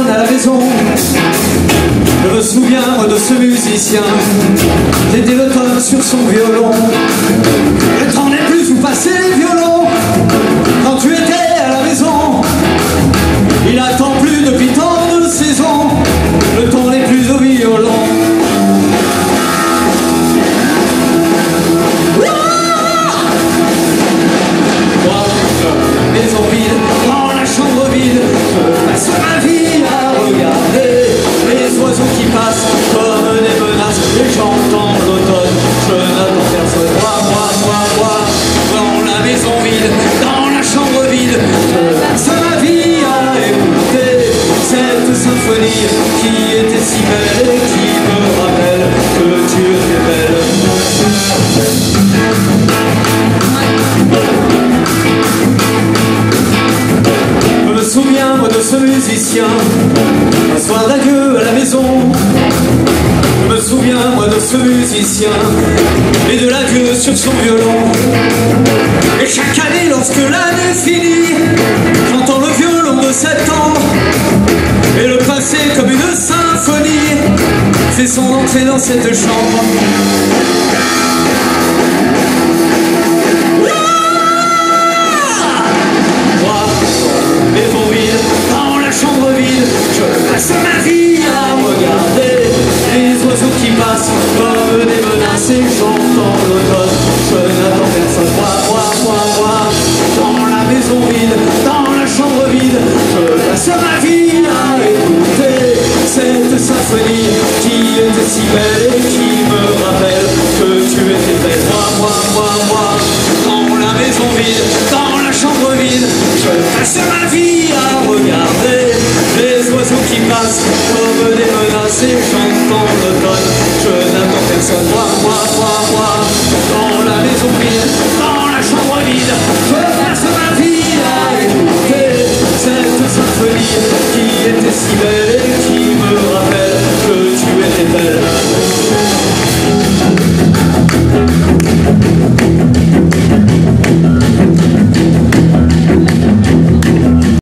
personne à la maison. Je me souviens de ce musicien, d'été l'automne sur son violon. Le temps n'est plus où passer les violons. Quand tu étais à la maison, il attend plus depuis tant de saisons. Le temps n'est plus au violon. Maison vide, dans la chambre vide, je passe ma vie à regarder les oiseaux qui passent comme des menaces. Et j'entends l'automne, je n'attends personne. Moi, dans la maison vide, dans la chambre vide, je passe ma vie à écouter cette symphonie qui était si belle et qui me rappelle que tu étais belle. Je me souviens moi de ce musicien, un soir d'adieu à la maison. Je me souviens moi de ce musicien et de l'adieu sur son violon. Et chaque année lorsque l'année finit, j'entends le violon de septembre. Et le passé comme une symphonie fait son entrée dans cette chambre. Dans la chambre vide, je passe ma vie à regarder les oiseaux qui passent comme des menaces. Et j'entends l'automne, je n'attends personne. Moi, dans la maison vide, dans la chambre vide, je passe ma vie à écouter cette symphonie qui était si belle et qui me rappelle que tu étais belle. Moi, dans la maison vide, dans la chambre vide, je passe ma vie à regarder les oiseaux qui passent comme des menaces. Et j'entends l'automne, je n'attends personne. Moi,